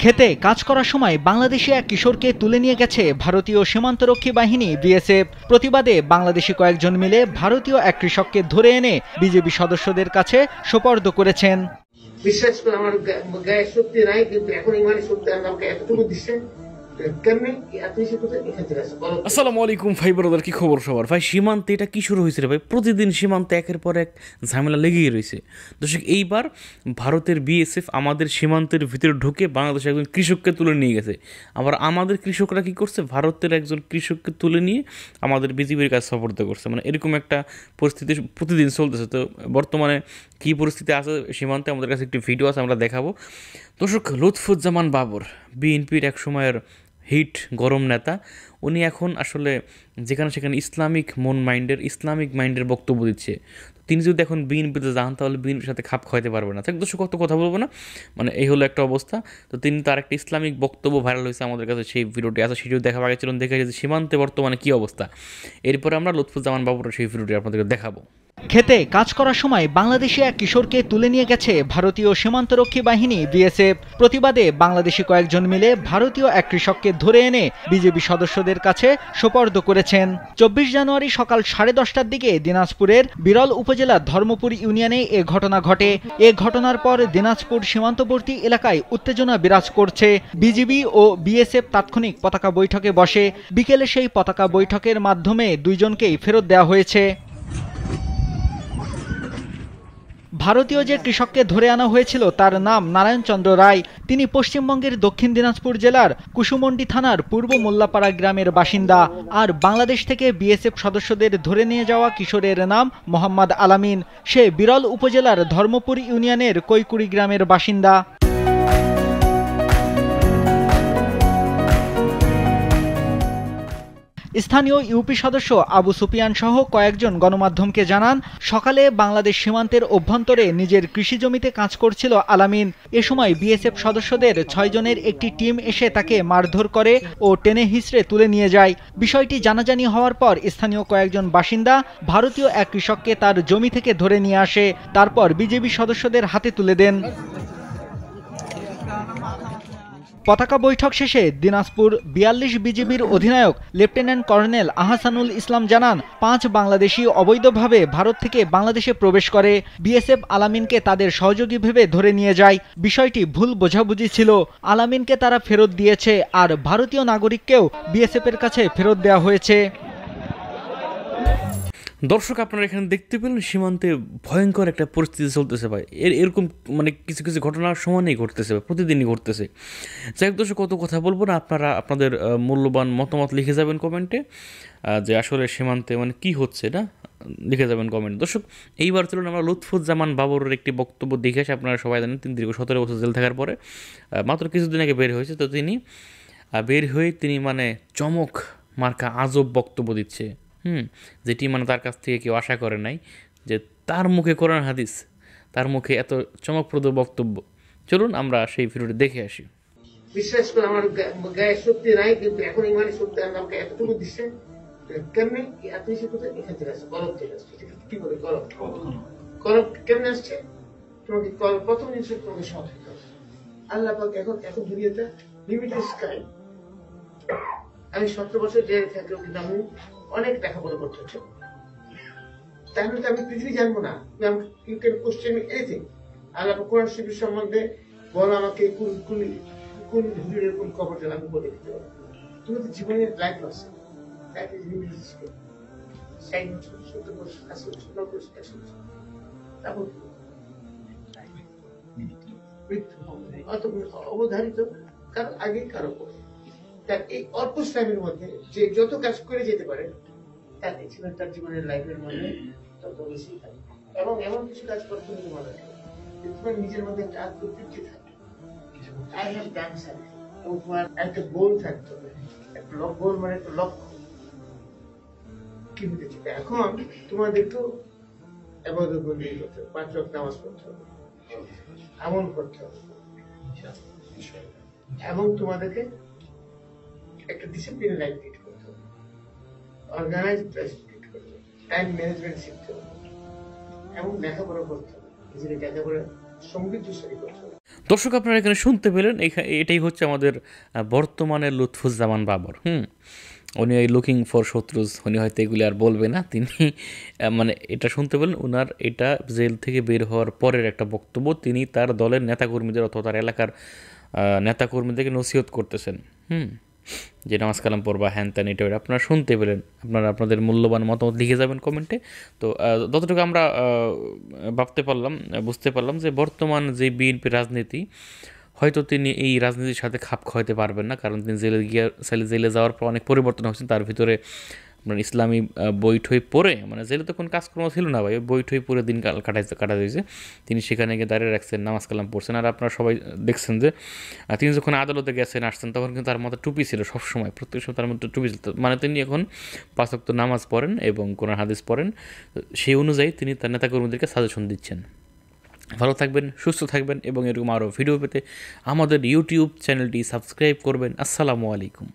খেতে কাজ করার সময় বাংলাদেশি এক কিশোরকে তুলে নিয়ে গেছে ভারতীয় সীমান্তরক্ষী বাহিনী বিএসএফ। প্রতিবাদে বাংলাদেশি কয়েকজন মিলে ভারতীয় এক কৃষককে ধরে এনে বিজেপি সদস্যদের কাছে সোপর্দ করেছেন। বিশ্বাস করে আমার গায়ে শক্তি নাই, কিন্তু এখন ইমানি শক্তি আমাকে এতটুকু দিচ্ছে। আসসালামু আলাইকুম ভাই ব্রাদার, কি খবর সবার? ভাই সীমান্তে এটা কি শুরু হয়েছে রে ভাই? প্রতিদিন সীমান্তে একের পর এক ঝামেলা লেগেই রয়েছে। দর্শক, এইবার ভারতের বিএসএফ আমাদের সীমান্তের ভিতরে ঢুকে বাংলাদেশের একজন কৃষককে তুলে নিয়ে গেছে। আবার আমাদের কৃষকরা কি করছে, ভারতের একজন কৃষককে তুলে নিয়ে আমাদের বিজিবির কাছে সোপর্দ করছে। মানে এরকম একটা পরিস্থিতি প্রতিদিন চলতেছে। তো বর্তমানে কী পরিস্থিতি আছে সীমান্তে, আমাদের কাছে একটি ভিডিও আছে, আমরা দেখাবো। দর্শক, লুৎফুজ্জামান বাবর বিএনপির এক সময়ের হিট গরম নেতা, উনি এখন আসলে যেখানে সেখানে ইসলামিক মাইন্ডের বক্তব্য দিচ্ছে। তিনি যদি এখন বিএনপিতে যান তাহলে বিএনপির সাথে খাপ খাওয়াতে পারবে না। দর্শক, কত কথা বলবো না, মানে এই হলো একটা অবস্থা। তো তিনি তার একটা ইসলামিক বক্তব্য ভাইরাল হয়েছে, আমাদের কাছে সেই ভিডিওটি আছে, সেটিও দেখা আগে চলুন দেখে যে সীমান্তে বর্তমানে কী অবস্থা। এরপরে আমরা লুৎফুজ্জামান বাবুরের সেই ভিডিওটি আপনাদেরকে দেখাবো। খেতে কাজ করার সময় বাংলাদেশি এক কিশোরকে তুলে নিয়ে গেছে ভারতীয় সীমান্তরক্ষী বাহিনী বিএসএফ। প্রতিবাদে বাংলাদেশি কয়েকজন মিলে ভারতীয় এক কৃষককে ধরে এনে বিজেপি সদস্যদের কাছে সোপর্দ করেছেন। 24 জানুয়ারি সকাল 10:30টার দিকে দিনাজপুরের বিরল উপজেলার ধর্মপুর ইউনিয়নে এ ঘটনা ঘটে। এ ঘটনার পর দিনাজপুর সীমান্তবর্তী এলাকায় উত্তেজনা বিরাজ করছে। বিজিবি ও বিএসএফ তাৎক্ষণিক পতাকা বৈঠকে বসে। বিকেলে সেই পতাকা বৈঠকের মাধ্যমে দুইজনকেই ফেরত দেওয়া হয়েছে। ভারতীয় যে কৃষককে ধরে আনা হয়েছিল তার নাম নারায়ণ চন্দ্র রায়। তিনি পশ্চিমবঙ্গের দক্ষিণ দিনাজপুর জেলার কুসুমন্ডি থানার পূর্ব মোল্লাপাড়া গ্রামের বাসিন্দা। আর বাংলাদেশ থেকে বিএসএফ সদস্যদের ধরে নিয়ে যাওয়া কিশোরের নাম মোহাম্মদ আলামিন। সে বিরল উপজেলার ধর্মপুর ইউনিয়নের কৈকুড়ি গ্রামের বাসিন্দা। স্থানীয় ইউপি সদস্য আবু সুফিয়ান সহ কয়েকজন গণমাধ্যমকে জানান, সকালে বাংলাদেশ সীমান্তের অভ্যন্তরে নিজের কৃষি জমিতে কাজ করছিল আলামিন। এ সময় বিএসএফ সদস্যদের 6 জনের একটি টিম এসে তাকে মারধর করে ও টেনে হিঁচড়ে তুলে নিয়ে যায়। বিষয়টি জানাজানি হওয়ার পর স্থানীয় কয়েকজন বাসিন্দা ভারতীয় এক কৃষককে তার জমি থেকে ধরে নিয়ে আসে। তারপর বিজেপি সদস্যদের হাতে তুলে দেন। পতাকা বৈঠক শেষে দিনাজপুর 42 বিজিবির অধিনায়ক লেফটেন্যান্ট কর্নেল আহসানুল ইসলাম জানান, 5 বাংলাদেশি অবৈধভাবে ভারত থেকে বাংলাদেশে প্রবেশ করে। বিএসএফ আলামিনকে তাদের সহযোগী ভেবে ধরে নিয়ে যায়। বিষয়টি ভুল বোঝাবুঝি ছিল। আলামিনকে তারা ফেরত দিয়েছে, আর ভারতীয় নাগরিককেও বিএসএফের কাছে ফেরত দেওয়া হয়েছে। দর্শক, আপনারা এখানে দেখতে পেলেন সীমান্তে ভয়ঙ্কর একটা পরিস্থিতি চলতেছে ভাই। এরকম মানে কিছু কিছু ঘটনার সমানেই ঘটতেছে, প্রতিদিনই ঘটতেছে। যাই হোক দর্শক, কত কথা বলবো না, আপনারা আপনাদের মূল্যবান মতামত লিখে যাবেন কমেন্টে, যে আসলে সীমান্তে মানে কী হচ্ছে না, লিখে যাবেন কমেন্ট। দর্শক, এইবার চলুন আমরা লুৎফুজ্জামান বাবরের একটি বক্তব্য দেখে আসি। আপনারা সবাই জানেন তিনি দীর্ঘ 17 বছর জেল থাকার পরে মাত্র কিছুদিন আগে বের হয়েছে। তো তিনি বের হয়ে তিনি মানে চমক মার্কা আজব বক্তব্য দিচ্ছে, যেটি মানে তার কাছ থেকে কেউ আশা করে নাই, যে তার মুখে কোরআন হাদিস, তার মুখে এত চমকপ্রদ বক্তব্য। চলুন আমরা সেই ভিডিওটি দেখে আসি। বিশ্বাস করে আমার গায়ে শক্তি নাই, কিন্তু এখন ইমানি শক্তি আমাকে এতটুকু দিচ্ছে। কেমনি এত বেশি কোথায় এখান থেকে আসছে, কলম থেকে আসছে। কি করে কলম কেমনে আসছে? তোমাকে প্রথম জিনিস তোমাকে সৎ হতে হবে। আল্লাহ পাক এখন দুনিয়াতে লিমিটেড স্কাই। আমি 17 বছর জেলে থাকলেও কিন্তু আমি অনেক লেখাপড়া করতে হচ্ছে। তাহলে তো আমি পৃথিবী জানবো না। You can question me anything. Allah Quran Sharif সম্বন্ধে বলো আমাকে, কোন হুজুরের কোন খবর জানা, আমি বলে দিতে পারবো। তুমি তো জীবনের লাইফ আছে, লাইফ ইজ লিমিটেড স্কেল। 60 বছর, 70 বছর, 80 বছর, 90 বছর, 100 বছর, তারপর মৃত্যু অবধারিত, কারণ আগেই কারো পর। তার এই অল্প টাইমের মধ্যে যে যত কাজ করে যেতে পারে, তার এক্সিলেন্ট তার জীবনের লাইফের মধ্যে তত বেশি থাকে। এবং এমন কিছু কাজ করতে হবে তোমার তোমার নিজের মধ্যে একটা আত্মতৃপ্তি থাকে, আই হ্যাভ ডান সামথিং। এবং তোমার একটা গোল থাকতে হবে, একটা গোল মানে একটা লক্ষ্য, কি হতে চাই। এখন তোমাদের একটু ইবাদত বন্দেগি করতে হবে, 5 ওয়াক্ত নামাজ পড়তে হবে, আমল করতে হবে, এবং তোমাদেরকে একটা ডিসিপ্লিন লাইফ লিড করতে হবে, অর্গানাইজড লাইফ লিড করতে হবে, টাইম ম্যানেজমেন্ট শিখতে হবে, এবং লেখাপড়া করতে হবে, নিজের লেখাপড়া সমৃদ্ধশালী করতে হবে। দর্শক আপনারা এখানে শুনতে পেলেন, এটাই হচ্ছে আমাদের বর্তমানের লুৎফুজ্জামান বাবর। উনি ওই লুকিং ফর শত্রুজ, উনি হয়তো এগুলি আর বলবে না, তিনি মানে এটা শুনতে পেলেন ওনার এটা জেল থেকে বের হওয়ার পরের একটা বক্তব্য। তিনি তার দলের নেতাকর্মীদের অথবা তার এলাকার নেতাকর্মীদেরকে নসিহত করতেছেন যে নামাজ কালাম পড়বা, হ্যান ত্যান, এটা আপনারা শুনতে পেলেন। আপনারা আপনাদের মূল্যবান মতামত লিখে যাবেন কমেন্টে। তো যতটুকু আমরা ভাবতে পারলাম, বুঝতে পারলাম যে বর্তমান যে বিএনপি রাজনীতি, হয়তো তিনি এই রাজনীতির সাথে খাপ খাওয়াতে পারবেন না, কারণ তিনি জেলে যাওয়ার পর অনেক পরিবর্তন হয়েছেন। তার ভিতরে মানে ইসলামী বইঠই পড়ে, মানে জেলে তো কোনো কাজকর্ম ছিল না ভাই, বইঠই পড়ে দিন কাটা দিয়েছে। তিনি সেখানে গিয়ে দাঁড়িয়ে রাখছেন, নামাজ কালাম পড়ছেন। আর আপনারা সবাই দেখছেন যে তিনি যখন আদালতে গেছেন আসছেন, তখন কিন্তু তার মাথায় টুপি ছিল সবসময়, প্রত্যেক সময় তার মধ্যে টুপি ছিল। মানে তিনি এখন 5 ওয়াক্ত নামাজ পড়েন এবং কোরআন হাদিস পড়েন। সেই অনুযায়ী তিনি তার নেতাকর্মীদেরকে সাজেশন দিচ্ছেন। ভালো থাকবেন, সুস্থ থাকবেন এবং এরকম আরও ভিডিও পেতে আমাদের ইউটিউব চ্যানেলটি সাবস্ক্রাইব করবেন। আসসালামু আলাইকুম।